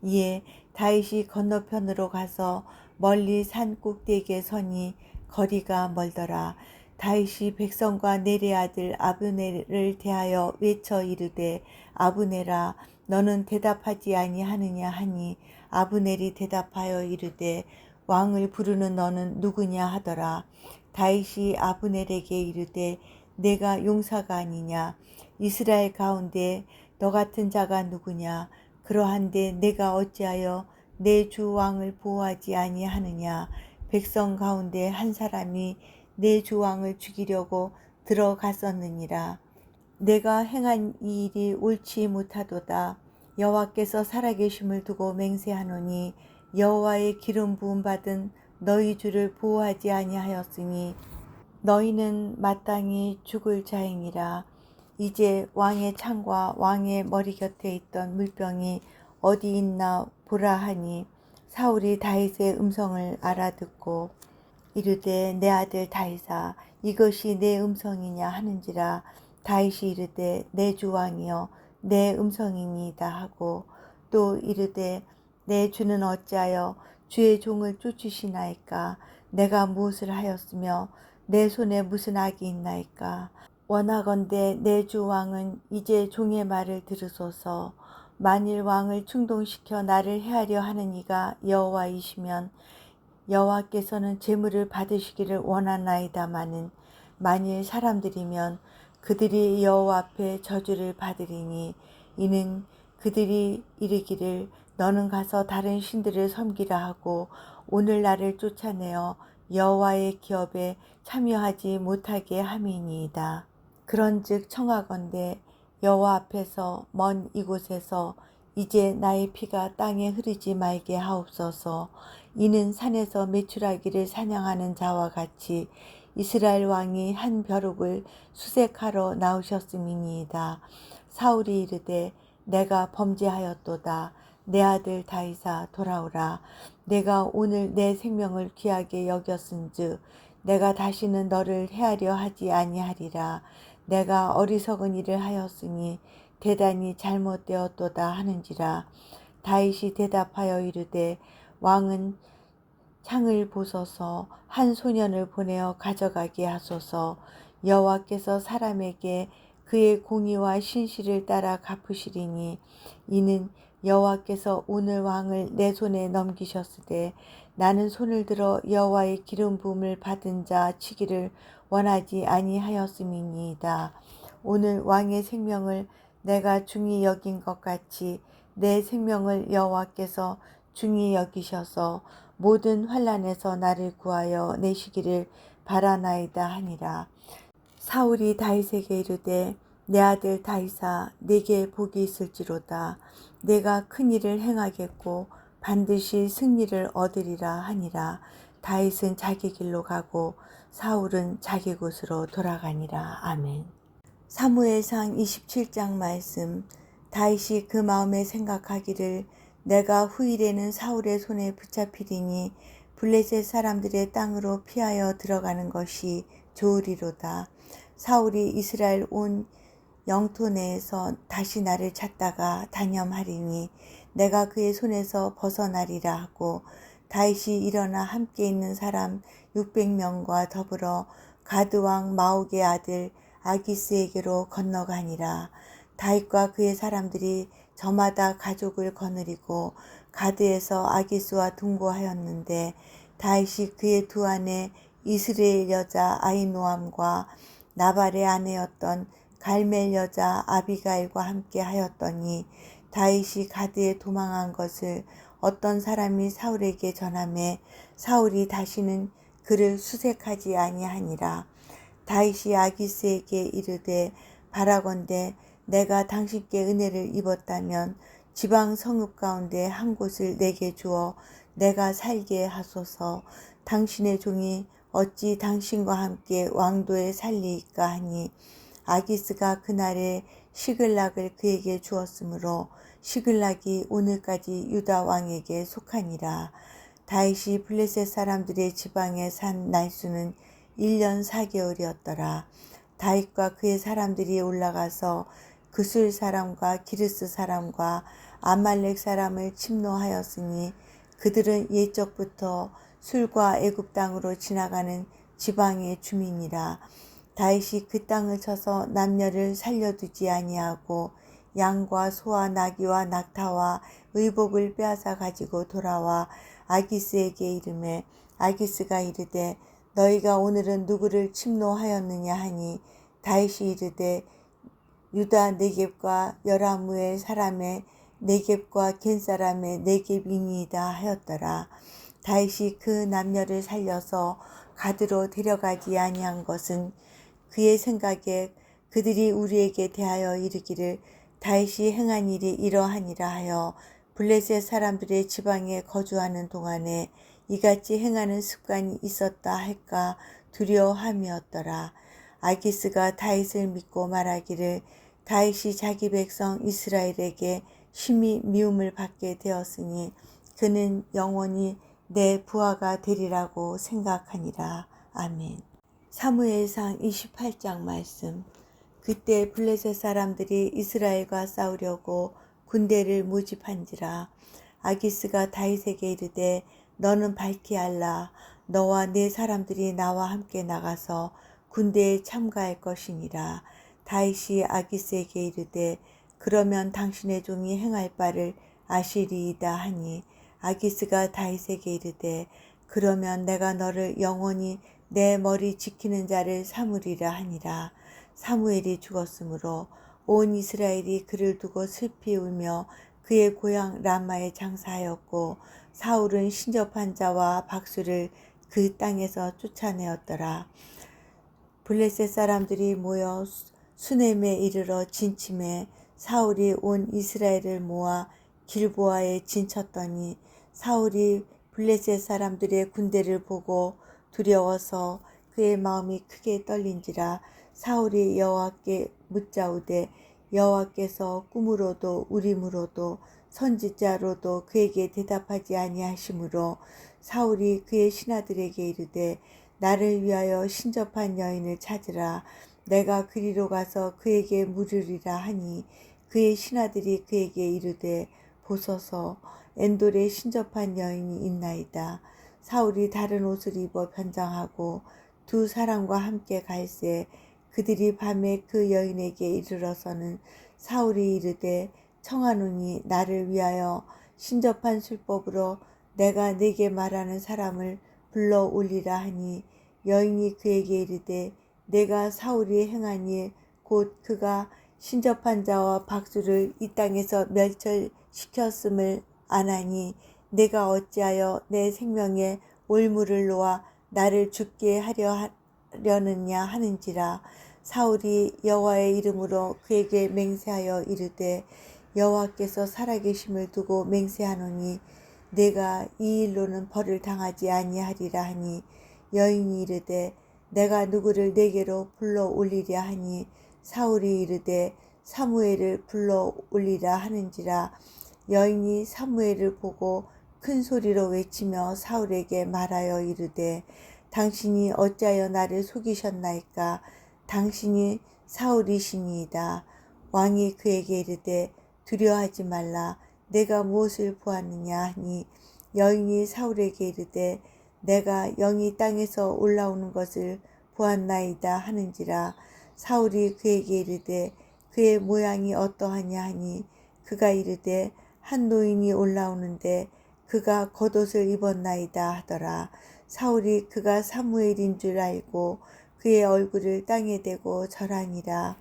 이에 다윗이 건너편으로 가서 멀리 산 꼭대기에 서니 거리가 멀더라. 다윗이 백성과 네리의 아들 아브넬을 대하여 외쳐 이르되 아브넬아 너는 대답하지 아니하느냐 하니 아브넬이 대답하여 이르되 왕을 부르는 너는 누구냐 하더라. 다윗이 아브넬에게 이르되 내가 용사가 아니냐. 이스라엘 가운데 너 같은 자가 누구냐. 그러한데 내가 어찌하여 내 주 왕을 보호하지 아니하느냐. 백성 가운데 한 사람이 내 주 왕을 죽이려고 들어갔었느니라. 내가 행한 이 일이 옳지 못하도다. 여호와께서 살아계심을 두고 맹세하노니 여호와의 기름 부음 받은 너희 주를 보호하지 아니하였으니 너희는 마땅히 죽을 자이니라. 이제 왕의 창과 왕의 머리 곁에 있던 물병이 어디 있나 보라 하니 사울이 다윗의 음성을 알아듣고 이르되 내 아들 다윗아 이것이 내 음성이냐 하는지라. 다윗이 이르되 내 주 왕이여 내 음성이니이다 하고 또 이르되 내 주는 어찌하여 주의 종을 쫓으시나이까. 내가 무엇을 하였으며 내 손에 무슨 악이 있나이까. 원하건대 내 주 왕은 이제 종의 말을 들으소서. 만일 왕을 충동시켜 나를 해하려 하는 이가 여호와이시면 여호와께서는 제물을 받으시기를 원하나이다마는 만일 사람들이면 그들이 여호와 앞에 저주를 받으리니 이는 그들이 이르기를 너는 가서 다른 신들을 섬기라 하고 오늘 나를 쫓아내어 여호와의 기업에 참여하지 못하게 함이니이다. 그런즉 청하건대 여호와 앞에서 먼 이곳에서 이제 나의 피가 땅에 흐르지 말게 하옵소서. 이는 산에서 메추라기를 사냥하는 자와 같이 이스라엘 왕이 한 벼룩을 수색하러 나오셨음이니이다. 사울이 이르되 내가 범죄하였도다. 내 아들 다윗아 돌아오라. 내가 오늘 내 생명을 귀하게 여겼은즉 내가 다시는 너를 해하려 하지 아니하리라. 내가 어리석은 일을 하였으니 대단히 잘못되었도다 하는지라. 다윗이 대답하여 이르되 왕은 창을 보소서. 한 소년을 보내어 가져가게 하소서. 여호와께서 사람에게 그의 공의와 신실을 따라 갚으시리니 이는 여호와께서 오늘 왕을 내 손에 넘기셨으되 나는 손을 들어 여호와의 기름 부음을 받은 자 치기를 원하지 아니하였음이니이다. 오늘 왕의 생명을 내가 중히 여긴 것 같이 내 생명을 여호와께서 중히 여기셔서 모든 환난에서 나를 구하여 내시기를 바라나이다 하니라. 사울이 다윗에게 이르되 내 아들 다윗아 내게 복이 있을지로다. 내가 큰 일을 행하겠고 반드시 승리를 얻으리라 하니라. 다윗은 자기 길로 가고 사울은 자기 곳으로 돌아가니라. 아멘. 사무엘상 27장 말씀. 다윗이 그 마음에 생각하기를 내가 후일에는 사울의 손에 붙잡히리니 블레셋 사람들의 땅으로 피하여 들어가는 것이 좋으리로다. 사울이 이스라엘 온 영토 내에서 다시 나를 찾다가 단념하리니 내가 그의 손에서 벗어나리라 하고 다윗이 일어나 함께 있는 사람 600명과 더불어 가드 왕 마옥의 아들 아기스에게로 건너가니라. 다윗과 그의 사람들이 저마다 가족을 거느리고 가드에서 아기스와 동거하였는데 다윗이 그의 두 아내 이스라엘 여자 아히노암과 나발의 아내였던 갈멜 여자 아비가일과 함께 하였더니 다윗이 가드에 도망한 것을 어떤 사람이 사울에게 전하매 사울이 다시는 그를 수색하지 아니하니라. 다윗이 아기스에게 이르되 바라건대 내가 당신께 은혜를 입었다면 지방 성읍 가운데 한 곳을 내게 주어 내가 살게 하소서. 당신의 종이 어찌 당신과 함께 왕도에 살리이까 하니 아기스가 그날에 시글락을 그에게 주었으므로 시글락이 오늘까지 유다 왕에게 속하니라. 다윗이 블레셋 사람들의 지방에 산 날수는 1년 4개월이었더라. 다윗과 그의 사람들이 올라가서 그술 사람과 기르스 사람과 아말렉 사람을 침노하였으니 그들은 옛적부터 술과 애굽 땅으로 지나가는 지방의 주민이라. 다윗이 그 땅을 쳐서 남녀를 살려두지 아니하고 양과 소와 나귀와 낙타와 의복을 빼앗아 가지고 돌아와 아기스에게 이르매 아기스가 이르되 너희가 오늘은 누구를 침노하였느냐 하니 다윗이 이르되 유다 네겝과 여라무의 사람의 네겝과 겐 사람의 네겝이니이다 하였더라. 다윗이 그 남녀를 살려서 가드로 데려가지 아니한 것은 그의 생각에 그들이 우리에게 대하여 이르기를 다윗이 행한 일이 이러하니라 하여 블레셋 사람들의 지방에 거주하는 동안에 이같이 행하는 습관이 있었다 할까 두려워함이었더라. 아기스가 다윗을 믿고 말하기를 다윗이 자기 백성 이스라엘에게 심히 미움을 받게 되었으니 그는 영원히 내 부하가 되리라고 생각하니라. 아멘. 사무엘상 28장 말씀. 그때 블레셋 사람들이 이스라엘과 싸우려고 군대를 모집한지라. 아기스가 다윗에게 이르되 너는 밝히 알라. 너와 네 사람들이 나와 함께 나가서 군대에 참가할 것이니라. 다윗이 아기스에게 이르되 그러면 당신의 종이 행할 바를 아시리이다 하니 아기스가 다윗에게 이르되 그러면 내가 너를 영원히 내 머리 지키는 자를 삼으리라 하니라. 사무엘이 죽었으므로 온 이스라엘이 그를 두고 슬피 울며 그의 고향 라마에 장사하였고 사울은 신접한 자와 박수를 그 땅에서 쫓아내었더라. 블레셋 사람들이 모여 수넴에 이르러 진침해 사울이 온 이스라엘을 모아 길보아에 진쳤더니 사울이 블레셋 사람들의 군대를 보고 두려워서 그의 마음이 크게 떨린지라. 사울이 여호와께 묻자오되 여호와께서 꿈으로도 우림으로도 선지자로도 그에게 대답하지 아니하시므로 사울이 그의 신하들에게 이르되 나를 위하여 신접한 여인을 찾으라. 내가 그리로 가서 그에게 물으리라 하니 그의 신하들이 그에게 이르되 보소서 엔돌에 신접한 여인이 있나이다. 사울이 다른 옷을 입어 변장하고 두 사람과 함께 갈새 그들이 밤에 그 여인에게 이르러서는 사울이 이르되 청하노니 나를 위하여 신접한 술법으로 내가 네게 말하는 사람을 불러 올리라 하니 여인이 그에게 이르되 내가 사울이 행한 일 곧 그가 신접한 자와 박수를 이 땅에서 멸절시켰음을 아나니 내가 어찌하여 내 생명에 올무를 놓아 나를 죽게 하려느냐 하는지라. 사울이 여호와의 이름으로 그에게 맹세하여 이르되 여호와께서 살아계심을 두고 맹세하노니 내가 이 일로는 벌을 당하지 아니하리라 하니 여인이 이르되 내가 누구를 내게로 불러 올리랴 하니 사울이 이르되 사무엘을 불러 올리라 하는지라. 여인이 사무엘을 보고 큰 소리로 외치며 사울에게 말하여 이르되 당신이 어찌하여 나를 속이셨나이까. 당신이 사울이시니이다. 왕이 그에게 이르되 두려워하지 말라. 내가 무엇을 보았느냐 하니 여인이 사울에게 이르되 내가 영이 땅에서 올라오는 것을 보았나이다 하는지라. 사울이 그에게 이르되 그의 모양이 어떠하냐 하니 그가 이르되 한 노인이 올라오는데 그가 겉옷을 입었나이다 하더라. 사울이 그가 사무엘인 줄 알고 그의 얼굴을 땅에 대고 절하니라.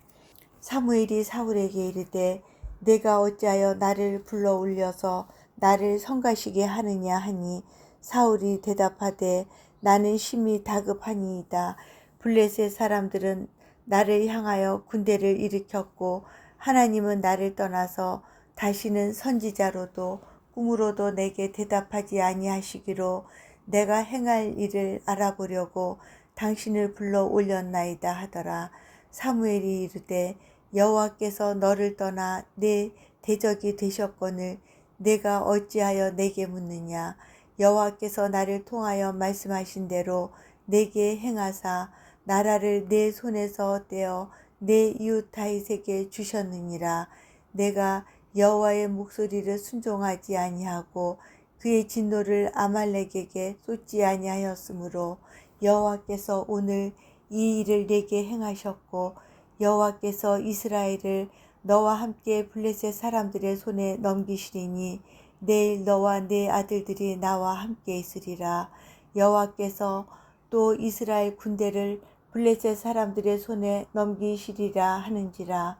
사무엘이 사울에게 이르되 내가 어찌하여 나를 불러 올려서 나를 성가시게 하느냐 하니 사울이 대답하되 나는 심히 다급하니이다. 블레셋 사람들은 나를 향하여 군대를 일으켰고 하나님은 나를 떠나서 다시는 선지자로도 꿈으로도 내게 대답하지 아니하시기로 내가 행할 일을 알아보려고 당신을 불러 올렸나이다 하더라. 사무엘이 이르되 여호와께서 너를 떠나 내 대적이 되셨거늘 내가 어찌하여 내게 묻느냐. 여호와께서 나를 통하여 말씀하신 대로 내게 행하사 나라를 내 손에서 떼어 내 이웃 다윗에게 주셨느니라. 내가 여호와의 목소리를 순종하지 아니하고 그의 진노를 아말렉에게 쏟지 아니하였으므로 여호와께서 오늘 이 일을 내게 행하셨고 여호와께서 이스라엘을 너와 함께 블레셋 사람들의 손에 넘기시리니 내일 너와 네 아들들이 나와 함께 있으리라. 여호와께서 또 이스라엘 군대를 블레셋 사람들의 손에 넘기시리라 하는지라.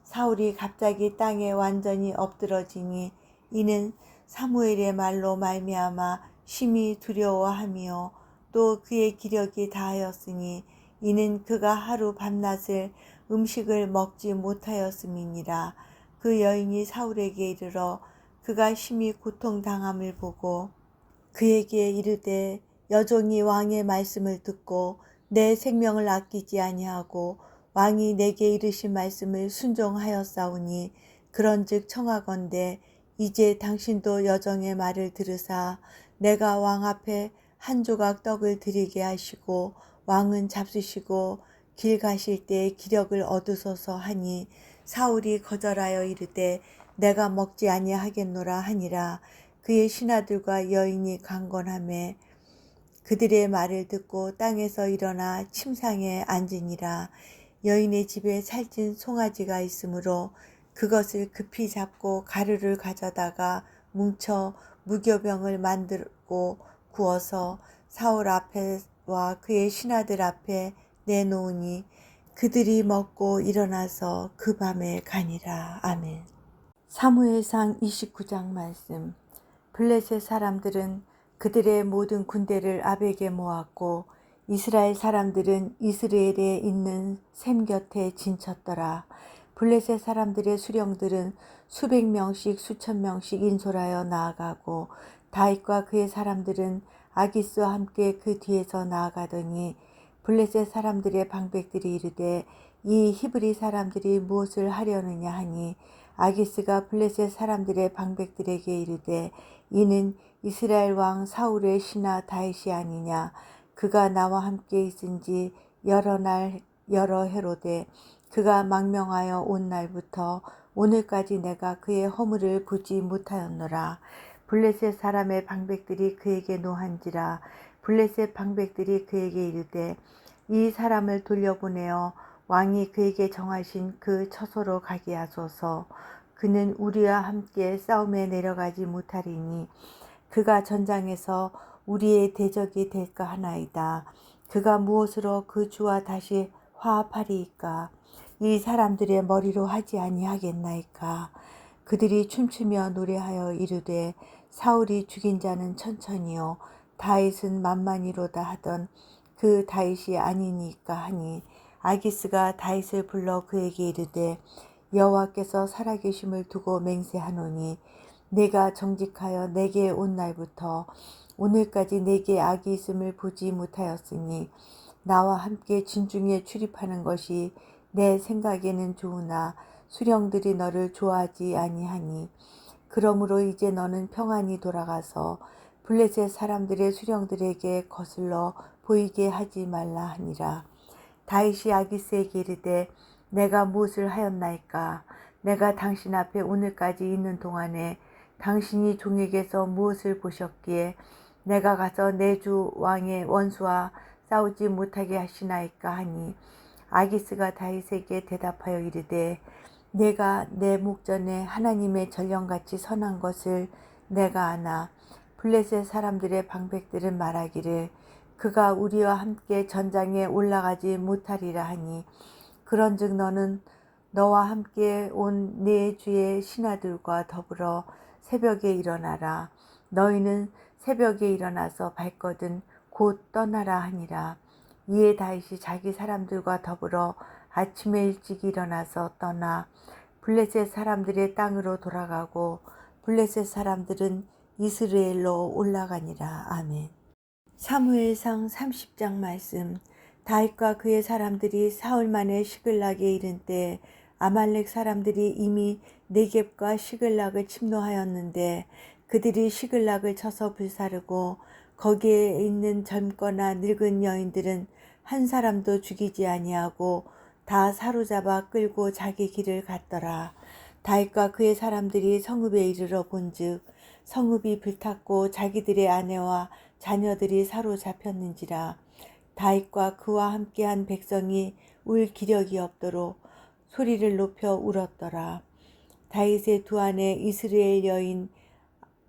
사울이 갑자기 땅에 완전히 엎드러지니 이는 사무엘의 말로 말미암아 심히 두려워하며 또 그의 기력이 다하였으니 이는 그가 하루 밤낮을 음식을 먹지 못하였음이니라. 그 여인이 사울에게 이르러 그가 심히 고통당함을 보고 그에게 이르되 여종이 왕의 말씀을 듣고 내 생명을 아끼지 아니하고 왕이 내게 이르신 말씀을 순종하였사오니 그런즉 청하건대 이제 당신도 여종의 말을 들으사 내가 왕 앞에 한 조각 떡을 드리게 하시고 왕은 잡수시고 길 가실 때 기력을 얻으소서 하니 사울이 거절하여 이르되 내가 먹지 아니하겠노라 하니라. 그의 신하들과 여인이 강건하매 그들의 말을 듣고 땅에서 일어나 침상에 앉으니라. 여인의 집에 살찐 송아지가 있으므로 그것을 급히 잡고 가루를 가져다가 뭉쳐 무교병을 만들고 구워서 사울 앞에와 그의 신하들 앞에 내놓으니 그들이 먹고 일어나서 그 밤에 가니라. 아멘. 사무엘상 29장 말씀. 블레셋 사람들은 그들의 모든 군대를 아벡에 모았고 이스라엘 사람들은 이스라엘에 있는 샘 곁에 진쳤더라. 블레셋 사람들의 수령들은 수백 명씩 수천 명씩 인솔하여 나아가고 다윗과 그의 사람들은 아기스와 함께 그 뒤에서 나아가더니 블레셋 사람들의 방백들이 이르되 이 히브리 사람들이 무엇을 하려느냐 하니 아기스가 블레셋 사람들의 방백들에게 이르되 이는 이스라엘 왕 사울의 신하 다윗이 아니냐. 그가 나와 함께 있은지 여러 날 여러 해로되 그가 망명하여 온 날부터 오늘까지 내가 그의 허물을 보지 못하였노라. 블레셋 사람의 방백들이 그에게 노한지라. 블레셋 방백들이 그에게 이르되 이 사람을 돌려보내어 왕이 그에게 정하신 그 처소로 가게 하소서. 그는 우리와 함께 싸움에 내려가지 못하리니 그가 전장에서 우리의 대적이 될까 하나이다. 그가 무엇으로 그 주와 다시 화합하리이까. 이 사람들의 머리로 하지 아니하겠나이까. 그들이 춤추며 노래하여 이르되 사울이 죽인 자는 천천히요 다윗은 만만히로다 하던 그 다윗이 아니니까 하니 아기스가 다윗을 불러 그에게 이르되 여호와께서 살아계심을 두고 맹세하노니 내가 정직하여 내게 온 날부터 오늘까지 내게 악이 있음을 보지 못하였으니 나와 함께 진중에 출입하는 것이 내 생각에는 좋으나 수령들이 너를 좋아하지 아니하니 그러므로 이제 너는 평안히 돌아가서 블레셋 사람들의 수령들에게 거슬러 보이게 하지 말라 하니라. 다윗이 아기스에게 이르되 내가 무엇을 하였나이까. 내가 당신 앞에 오늘까지 있는 동안에 당신이 종에게서 무엇을 보셨기에 내가 가서 내 주 왕의 원수와 싸우지 못하게 하시나이까 하니 아기스가 다윗에게 대답하여 이르되 내가 내 목전에 하나님의 전령같이 선한 것을 내가 아나. 블레셋 사람들의 방백들은 말하기를 그가 우리와 함께 전장에 올라가지 못하리라 하니 그런즉 너는 너와 함께 온 네 주의 신하들과 더불어 새벽에 일어나라. 너희는 새벽에 일어나서 발거든 곧 떠나라 하니라. 이에 다윗이 자기 사람들과 더불어 아침에 일찍 일어나서 떠나 블레셋 사람들의 땅으로 돌아가고 블레셋 사람들은 이스라엘로 올라가니라. 아멘. 사무엘상 30장 말씀. 다윗과 그의 사람들이 사흘만에 시글락에 이른 때 아말렉 사람들이 이미 네겝과 시글락을 침노하였는데 그들이 시글락을 쳐서 불사르고 거기에 있는 젊거나 늙은 여인들은 한 사람도 죽이지 아니하고 다 사로잡아 끌고 자기 길을 갔더라. 다윗과 그의 사람들이 성읍에 이르러 본즉 성읍이 불탔고 자기들의 아내와 자녀들이 사로잡혔는지라. 다윗과 그와 함께한 백성이 울 기력이 없도록 소리를 높여 울었더라. 다윗의 두 아내 이스라엘 여인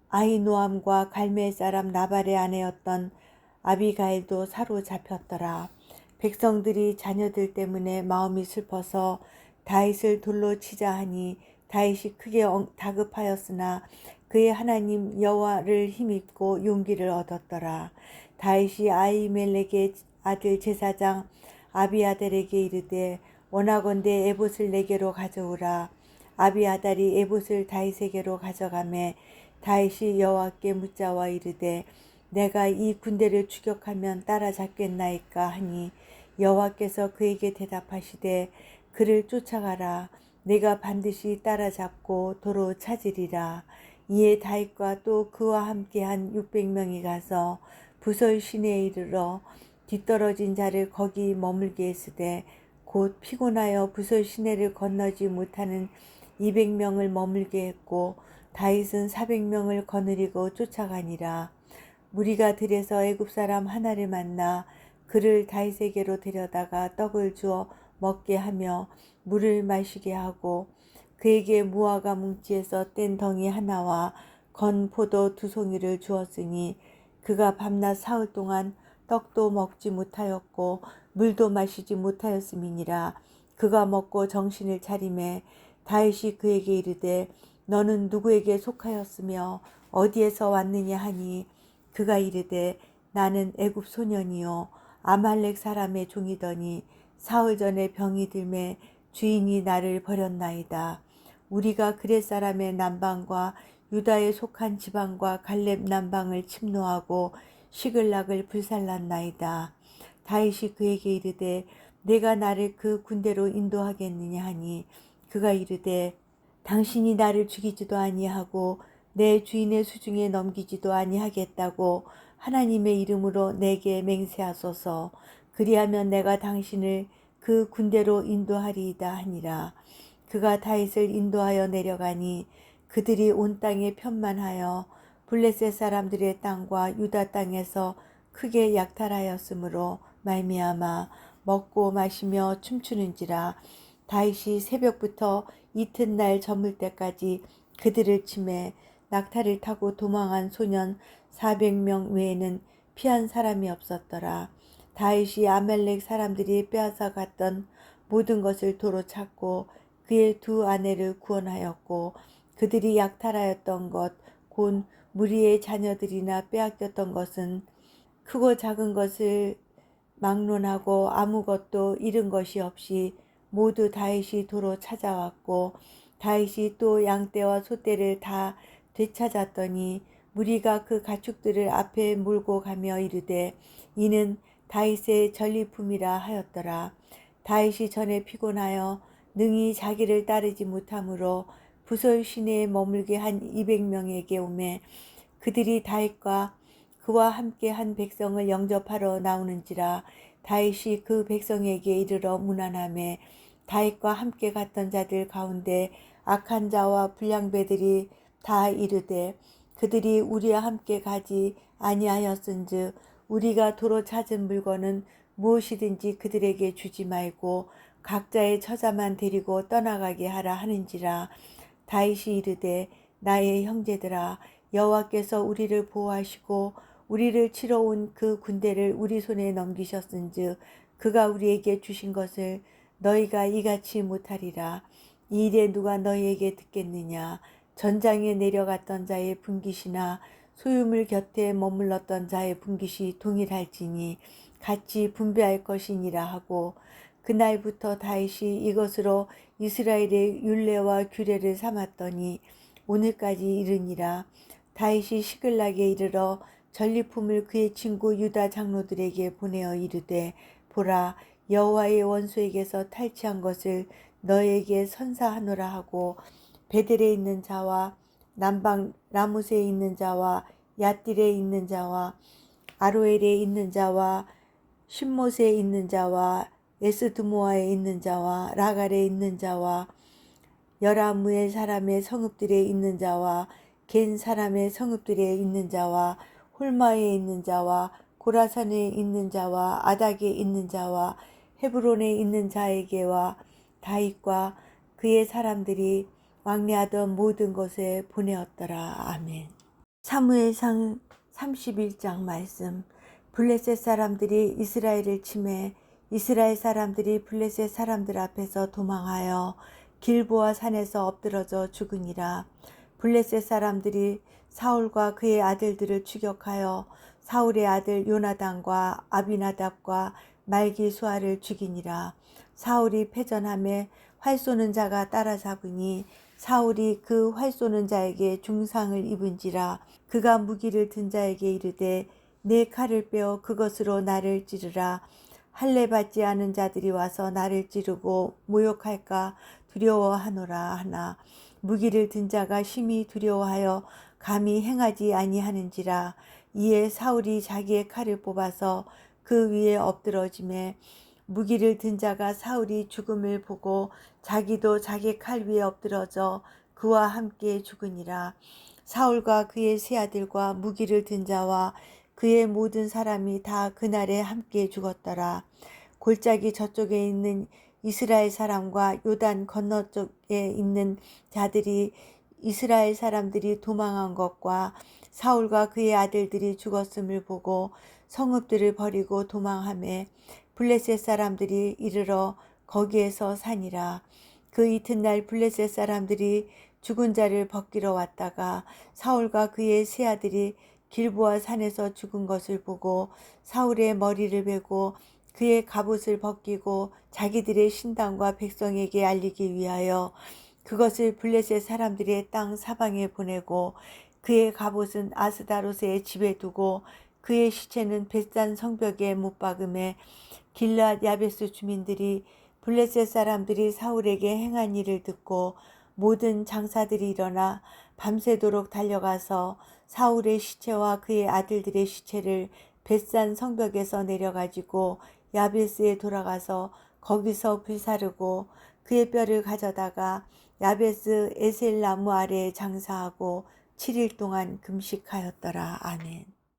아히노암과 갈멜 사람 나발의 아내였던 아비가일도 사로잡혔더라. 백성들이 자녀들 때문에 마음이 슬퍼서 다윗을 돌로 치자 하니 다윗이 크게 다급하였으나 그의 하나님 여호와를 힘입고 용기를 얻었더라. 다윗이 아히멜렉의 아들 제사장 아비아달에게 이르되 원하건대 에봇을 내게로 가져오라. 아비아달이 에봇을 다윗에게로 가져가매 다윗이 여호와께 묻자와 이르되 내가 이 군대를 추격하면 따라잡겠나이까 하니 여호와께서 그에게 대답하시되 그를 쫓아가라. 내가 반드시 따라잡고 도로 찾으리라. 이에 다윗과 또 그와 함께한 600명이 가서 부설 시내에 이르러 뒤떨어진 자를 거기 머물게 했으되 곧 피곤하여 부설 시내를 건너지 못하는 200명을 머물게 했고 다윗은 400명을 거느리고 쫓아가니라. 무리가 들에서 애굽 사람 하나를 만나 그를 다윗에게로 데려다가 떡을 주어 먹게 하며 물을 마시게 하고 그에게 무화과 뭉치에서 뗀 덩이 하나와 건 포도 2송이를 주었으니 그가 밤낮 사흘 동안 떡도 먹지 못하였고 물도 마시지 못하였음이니라. 그가 먹고 정신을 차리매 다윗이 그에게 이르되 너는 누구에게 속하였으며 어디에서 왔느냐 하니 그가 이르되 나는 애굽 소년이요 아말렉 사람의 종이더니 사흘 전에 병이 들매 주인이 나를 버렸나이다. 우리가 그렛 사람의 남방과 유다에 속한 지방과 갈렙 남방을 침노하고 시글락을 불살랐나이다. 다윗이 그에게 이르되 내가 나를 그 군대로 인도하겠느냐 하니 그가 이르되 당신이 나를 죽이지도 아니하고 내 주인의 수중에 넘기지도 아니하겠다고 하나님의 이름으로 내게 맹세하소서. 그리하면 내가 당신을 그 군대로 인도하리이다 하니라. 그가 다윗을 인도하여 내려가니 그들이 온 땅에 편만하여 블레셋 사람들의 땅과 유다 땅에서 크게 약탈하였으므로 말미암아 먹고 마시며 춤추는지라. 다윗이 새벽부터 이튿날 저물 때까지 그들을 치매 낙타를 타고 도망한 소년 400명 외에는 피한 사람이 없었더라. 다윗이 아말렉 사람들이 빼앗아 갔던 모든 것을 도로 찾고 그의 두 아내를 구원하였고 그들이 약탈하였던 것 곧 무리의 자녀들이나 빼앗겼던 것은 크고 작은 것을 막론하고 아무것도 잃은 것이 없이 모두 다윗이 도로 찾아왔고 다윗이 또 양떼와 소떼를 다 되찾았더니 무리가 그 가축들을 앞에 몰고 가며 이르되 이는 다윗의 전리품이라 하였더라. 다윗이 전에 피곤하여 능히 자기를 따르지 못하므로 부설 시내에 머물게 한 200명에게 오매 그들이 다윗과 그와 함께 한 백성을 영접하러 나오는지라. 다윗이 그 백성에게 이르러 문안하매 다윗과 함께 갔던 자들 가운데 악한 자와 불량배들이 다 이르되 그들이 우리와 함께 가지 아니하였은즉 우리가 도로 찾은 물건은 무엇이든지 그들에게 주지 말고 각자의 처자만 데리고 떠나가게 하라 하는지라. 다윗이 이르되 나의 형제들아, 여호와께서 우리를 보호하시고 우리를 치러 온 그 군대를 우리 손에 넘기셨은즉 그가 우리에게 주신 것을 너희가 이같이 못하리라. 이 일에 누가 너희에게 듣겠느냐. 전장에 내려갔던 자의 분깃이나 소유물 곁에 머물렀던 자의 분깃이 동일할지니 같이 분배할 것이니라 하고, 그날부터 다윗이 이것으로 이스라엘의 율례와 규례를 삼았더니 오늘까지 이르니라. 다윗이 시글락에 이르러 전리품을 그의 친구 유다 장로들에게 보내어 이르되, 보라, 여호와의 원수에게서 탈취한 것을 너에게 선사하노라 하고, 베델에 있는 자와 남방 라못에 있는 자와 얏딜에 있는 자와 아로엘에 있는 자와 신못에 있는 자와 에스드모아에 있는 자와 라갈에 있는 자와 여라무엘 사람의 성읍들에 있는 자와 겐 사람의 성읍들에 있는 자와 홀마에 있는 자와 고라산에 있는 자와 아닥에 있는 자와 헤브론에 있는 자에게와 다윗과 그의 사람들이 왕래하던 모든 곳에 보내었더라. 아멘. 사무엘상 31장 말씀. 블레셋 사람들이 이스라엘을 치매 이스라엘 사람들이 블레셋 사람들 앞에서 도망하여 길보아 산에서 엎드러져 죽으니라. 블레셋 사람들이 사울과 그의 아들들을 추격하여 사울의 아들 요나단과 아비나답과 말기수아를 죽이니라. 사울이 패전함에 활 쏘는 자가 따라잡으니 사울이 그 활 쏘는 자에게 중상을 입은지라. 그가 무기를 든 자에게 이르되 내 칼을 빼어 그것으로 나를 찌르라. 할례 받지 않은 자들이 와서 나를 찌르고 모욕할까 두려워하노라 하나, 무기를 든 자가 심히 두려워하여 감히 행하지 아니하는지라. 이에 사울이 자기의 칼을 뽑아서 그 위에 엎드러짐에 무기를 든 자가 사울이 죽음을 보고 자기도 자기 칼 위에 엎드러져 그와 함께 죽으니라. 사울과 그의 세 아들과 무기를 든 자와 그의 모든 사람이 다 그날에 함께 죽었더라. 골짜기 저쪽에 있는 이스라엘 사람과 요단 건너쪽에 있는 자들이 이스라엘 사람들이 도망한 것과 사울과 그의 아들들이 죽었음을 보고 성읍들을 버리고 도망하매 블레셋 사람들이 이르러 거기에서 사니라. 그 이튿날 블레셋 사람들이 죽은 자를 벗기러 왔다가 사울과 그의 세 아들이 길보아 산에서 죽은 것을 보고 사울의 머리를 베고 그의 갑옷을 벗기고 자기들의 신당과 백성에게 알리기 위하여 그것을 블레셋 사람들의 땅 사방에 보내고 그의 갑옷은 아스다롯의 집에 두고 그의 시체는 벳산 성벽에 못 박음에 길앗 야베스 주민들이 블레셋 사람들이 사울에게 행한 일을 듣고 모든 장사들이 일어나 밤새도록 달려가서 사울의 시체와 그의 아들들의 시체를 벳산 성벽에서 내려가지고 야베스에 돌아가서 거기서 불사르고 그의 뼈를 가져다가 야베스 에셀 나무 아래에 장사하고 7일 동안 금식하였더라. 아멘.